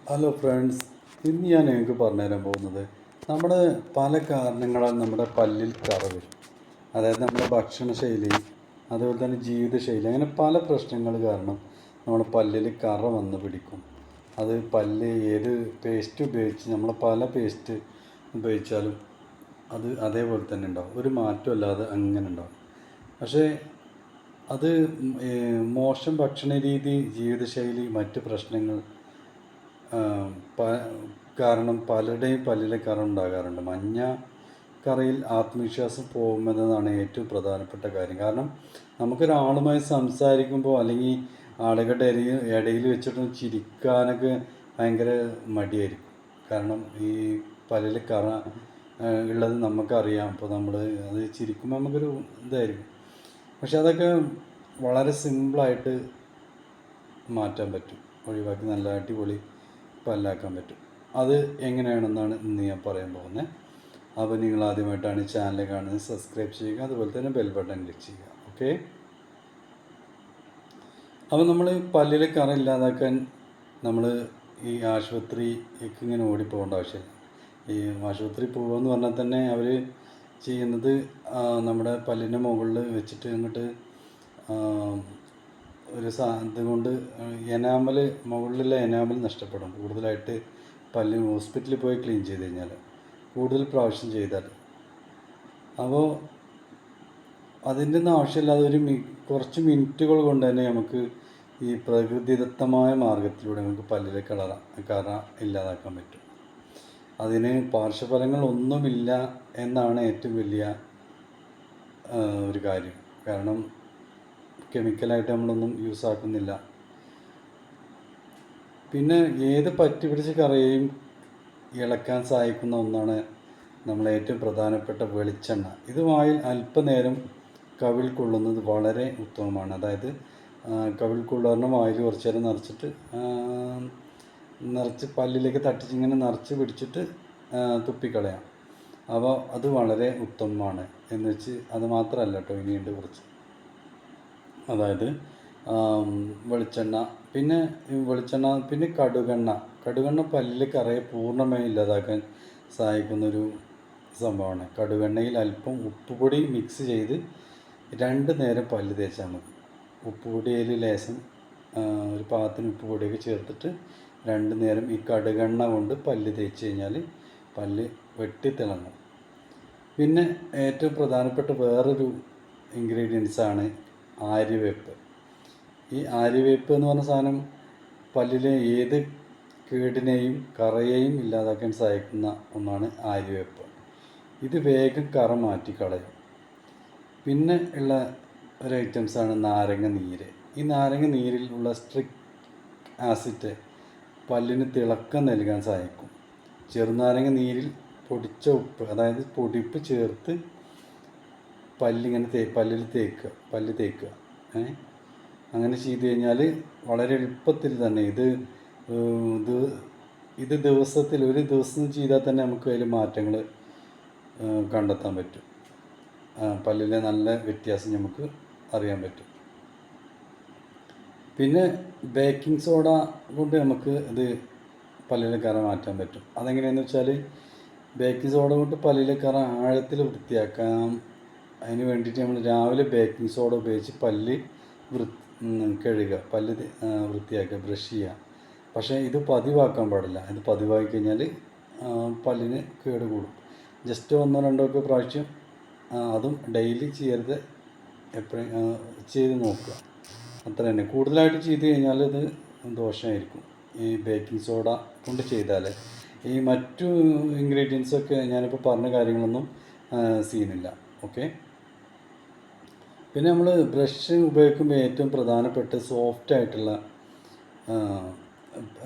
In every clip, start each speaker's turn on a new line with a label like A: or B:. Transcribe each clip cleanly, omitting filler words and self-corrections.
A: Hello friends, ഇന്ന് ഞാൻ നിങ്ങൾക്ക് പറഞ്ഞുതരാൻ പോകുന്നത് നമ്മുടെ പല കാരണങ്ങളാൽ നമ്മുടെ പല്ലിൽ കറ വരും. അതായത് നമ്മുടെ ഭക്ഷണശൈലി, അതുപോലെ തന്നെ ജീവിതശൈലി, അങ്ങനെ പല പ്രശ്നങ്ങൾ കാരണം നമ്മുടെ പല്ലിൽ കറ വന്ന് പിടിക്കും. അത് പല്ല് ഏത് പേസ്റ്റ് ഉപയോഗിച്ച് നമ്മൾ പല പേസ്റ്റ് ഉപയോഗിച്ചാലും അത് അതേപോലെ തന്നെ ഉണ്ടാവും, ഒരു മാറ്റമില്ലാതെ അങ്ങനെ ഉണ്ടാവും. പക്ഷേ അത് മോശം ഭക്ഷണ രീതി, ജീവിതശൈലി, മറ്റ് പ്രശ്നങ്ങൾ കാരണം പലരുടെയും പല്ലിലെ കറ ഉണ്ടാകാറുണ്ട്. മഞ്ഞ കറയിൽ ആത്മവിശ്വാസം പോകുമെന്നതാണ് ഏറ്റവും പ്രധാനപ്പെട്ട കാര്യം. കാരണം നമുക്കൊരാളുമായി സംസാരിക്കുമ്പോൾ അല്ലെങ്കിൽ ആളുകളുടെ ഇടയിൽ വെച്ചിട്ട് ചിരിക്കാനൊക്കെ ഭയങ്കര മടിയായിരിക്കും. കാരണം ഈ പല്ലിൽ കറ ഉള്ളത് നമുക്കറിയാം. അപ്പോൾ നമ്മൾ അത് ചിരിക്കുമ്പോൾ നമുക്കൊരു ഇതായിരിക്കും. പക്ഷെ അതൊക്കെ വളരെ സിമ്പിളായിട്ട് മാറ്റാൻ പറ്റും, ഒഴിവാക്കി നല്ല അടിപൊളി പല്ലാക്കാൻ പറ്റും. അത് എങ്ങനെയാണെന്നാണ് ഇന്ന് ഞാൻ പറയാൻ പോകുന്നത്. അപ്പോൾ നിങ്ങൾ ആദ്യമായിട്ടാണ് ഈ ചാനൽ കാണുന്നത്, സബ്സ്ക്രൈബ് ചെയ്യുക, അതുപോലെ തന്നെ ബെൽ ബട്ടൺ ക്ലിക്ക് ചെയ്യുക. ഓക്കെ. അപ്പോൾ നമ്മൾ പല്ലിൽ കറ ഇല്ലാതാക്കാൻ നമ്മൾ ഈ ആശുപത്രിക്ക് ഇങ്ങനെ ഓടിപ്പോകേണ്ട ആവശ്യമില്ല. ഈ ആശുപത്രി പോകുകയെന്ന് പറഞ്ഞാൽ തന്നെ അവർ ചെയ്യുന്നത് നമ്മുടെ പല്ലിൻ്റെ മുകളിൽ വെച്ചിട്ട് അങ്ങോട്ട് ഒരു ഇതുകൊണ്ട് എനാമൽ, മുകളിലുള്ള എനാമൽ നഷ്ടപ്പെടും. കൂടുതലായിട്ട് പല്ല് ഹോസ്പിറ്റലിൽ പോയി ക്ലീൻ ചെയ്ത് കഴിഞ്ഞാൽ, കൂടുതൽ പ്രാവശ്യം ചെയ്താൽ. അപ്പോൾ അതിൻ്റെ ഒന്നും ആവശ്യമില്ലാതെ കുറച്ച് മിനിറ്റുകൾ കൊണ്ട് തന്നെ നമുക്ക് ഈ പ്രകൃതിദത്തമായ മാർഗത്തിലൂടെ നമുക്ക് പല്ലിലെ കറ ഇല്ലാതാക്കാൻ പറ്റും. അതിന് പാർശ്വഫലങ്ങൾ ഒന്നുമില്ല എന്നാണ് ഏറ്റവും വലിയ ഒരു കാര്യം. കാരണം കെമിക്കലായിട്ട് നമ്മളൊന്നും യൂസ് ആക്കുന്നില്ല. പിന്നെ ഏത് പറ്റി പിടിച്ച കറയെയും ഇളക്കാൻ സഹായിക്കുന്ന ഒന്നാണ് നമ്മളെ ഏറ്റവും പ്രധാനപ്പെട്ട വെളിച്ചെണ്ണ. ഇത് വായിൽ അല്പനേരം കവിൾ കൊള്ളുന്നത് വളരെ ഉത്തമമാണ്. അതായത് കവിൾ കൊള്ളുന്ന വായിൽ കുറച്ച് നേരം നിറച്ച് പല്ലിലേക്ക് തട്ടിച്ചിങ്ങനെ നിറച്ച് പിടിച്ചിട്ട് തുപ്പിക്കളയാം. അപ്പോൾ അത് വളരെ ഉത്തമമാണ്. എന്ന് വെച്ച് അത് മാത്രമല്ല കേട്ടോ, ഇനിയുണ്ട് കുറച്ച്. അതായത് വെളിച്ചെണ്ണ, പിന്നെ കടുകെണ്ണ പല്ലിലെ കറയെ പൂർണ്ണമായും ഇല്ലാതാക്കാൻ സഹായിക്കുന്നൊരു സംഭവമാണ്. കടുകെണ്ണയിൽ അല്പം ഉപ്പുപൊടി മിക്സ് ചെയ്ത് 2 നേരം പല്ല് തേച്ചാൽ മതി. ഉപ്പുപൊടിയിൽ ലേശം ഒരു പാകത്തിന് ഉപ്പുപൊടിയൊക്കെ ചേർത്തിട്ട് 2 നേരം ഈ കടുകെണ്ണ കൊണ്ട് പല്ല് തേച്ച് കഴിഞ്ഞാൽ പല്ല് വെട്ടിത്തിളങ്ങും. പിന്നെ ഏറ്റവും പ്രധാനപ്പെട്ട വേറൊരു ഇൻഗ്രീഡിയൻസാണ് ആര്യവേപ്പ്. ഈ ആര്യവേപ്പ് എന്ന് പറഞ്ഞ സാധനം പല്ലിലെ ഏത് കേടിനെയും കറയെയും ഇല്ലാതാക്കാൻ സഹായിക്കുന്ന ഒന്നാണ് ആര്യവേപ്പ്. ഇത് വേഗം കറ മാറ്റിക്കളയും. പിന്നെ ഉള്ള ഒരു ഐറ്റംസാണ് നാരങ്ങ നീര്. ഈ നാരങ്ങ നീരിൽ ഉള്ള സ്ട്രിക് ആസിഡ് പല്ലിന് തിളക്കം നൽകാൻ സഹായിക്കും. ചെറുനാരങ്ങ നീരിൽ പൊടിച്ച ഉപ്പ്, അതായത് പൊടിപ്പ് ചേർത്ത് പല്ല് തേക്കുക. അങ്ങനെ ചെയ്ത് കഴിഞ്ഞാൽ വളരെ എളുപ്പത്തിൽ തന്നെ ഇത് ഒരു ദിവസം ചെയ്താൽ തന്നെ നമുക്ക് അതിൽ മാറ്റങ്ങൾ കണ്ടെത്താൻ പറ്റും. പല്ലിലെ നല്ല വ്യത്യാസം നമുക്ക് അറിയാൻ പറ്റും. പിന്നെ ബേക്കിംഗ് സോഡ കൊണ്ട് നമുക്ക് ഇത് പല്ലിലെ കറ മാറ്റാൻ പറ്റും. അതെങ്ങനെയാണെന്ന് വെച്ചാൽ, ബേക്കിംഗ് സോഡ കൊണ്ട് പല്ലിലെ കറ ആഴത്തിൽ വൃത്തിയാക്കാം. അതിന് വേണ്ടിയിട്ട് നമ്മൾ രാവിലെ ബേക്കിംഗ് സോഡ ഉപയോഗിച്ച് പല്ല് കഴുകുക, പല്ല് വൃത്തിയാക്കുക, ബ്രഷ് ചെയ്യുക. പക്ഷേ ഇത് പതിവാക്കാൻ പാടില്ല. ഇത് പതിവാക്കി കഴിഞ്ഞാൽ പല്ലിന് കേട് കൂടും. ജസ്റ്റ് 1-2 ഒക്കെ പ്രാവശ്യം, അതും ഡെയിലി ചെയ്യരുത്, എപ്പോഴും ചെയ്ത് നോക്കുക. അത്ര തന്നെ. കൂടുതലായിട്ട് ചെയ്ത് കഴിഞ്ഞാൽ ഇത് ദോഷമായിരിക്കും. ഈ ബേക്കിംഗ് സോഡ കൊണ്ട് ചെയ്താൽ ഈ മറ്റു ഇൻഗ്രീഡിയൻസൊക്കെ ഞാനിപ്പോൾ പറഞ്ഞ കാര്യങ്ങളൊന്നും ചെയ്യുന്നില്ല. ഓക്കെ. പിന്നെ നമ്മൾ ബ്രഷ് ഉപയോഗിക്കുമ്പോൾ ഏറ്റവും പ്രധാനപ്പെട്ട സോഫ്റ്റായിട്ടുള്ള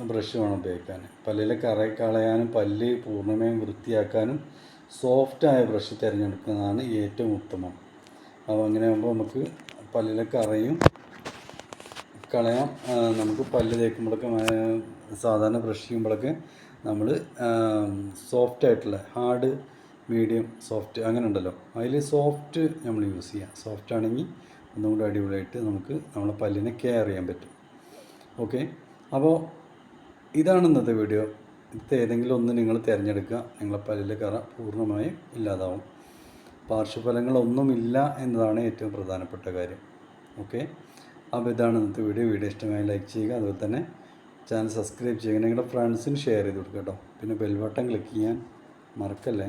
A: ബ്രഷ് വേണം ഉപയോഗിക്കാൻ. പല്ലിലെ കറ കളയാനും പല്ല് പൂർണ്ണമായും വൃത്തിയാക്കാനും സോഫ്റ്റായ ബ്രഷ് തിരഞ്ഞെടുക്കുന്നതാണ് ഏറ്റവും ഉത്തമം. അപ്പോൾ അങ്ങനെ ആകുമ്പോൾ നമുക്ക് പല്ലിലെ കറയും കളയാം. നമുക്ക് പല്ല് തേക്കുമ്പോഴൊക്കെ, സാധാരണ ബ്രഷ് ചെയ്യുമ്പോഴൊക്കെ നമ്മൾ സോഫ്റ്റായിട്ടുള്ള, ഹാർഡ്, മീഡിയം, സോഫ്റ്റ് അങ്ങനെ ഉണ്ടല്ലോ, അതിൽ സോഫ്റ്റ് നമ്മൾ യൂസ് ചെയ്യാം. സോഫ്റ്റ് ആണെങ്കിൽ ഒന്നും കൂടി അടിപൊളിയായിട്ട് നമുക്ക് നമ്മളെ പല്ലിനെ കെയർ ചെയ്യാൻ പറ്റും. ഓക്കെ. അപ്പോൾ ഇതാണ് ഇന്നത്തെ വീഡിയോ. ഇത് ഏതെങ്കിലും ഒന്ന് നിങ്ങൾ തിരഞ്ഞെടുക്കുക. നിങ്ങളെ പല്ലിലെ കറ പൂർണ്ണമായും ഇല്ലാതാവും. പാർശ്വഫലങ്ങളൊന്നുമില്ല എന്നതാണ് ഏറ്റവും പ്രധാനപ്പെട്ട കാര്യം. ഓക്കെ, അപ്പോൾ ഇതാണ് ഇന്നത്തെ വീഡിയോ. വീഡിയോ ഇഷ്ടമായി ലൈക്ക് ചെയ്യുക. അതുപോലെ തന്നെ ചാനൽ സബ്സ്ക്രൈബ് ചെയ്യുക. നിങ്ങളുടെ ഫ്രണ്ട്സിന് ഷെയർ ചെയ്ത് കൊടുക്കുക കേട്ടോ. പിന്നെ ബെൽ ബട്ടൺ ക്ലിക്ക് ചെയ്യാൻ മറക്കല്ലേ.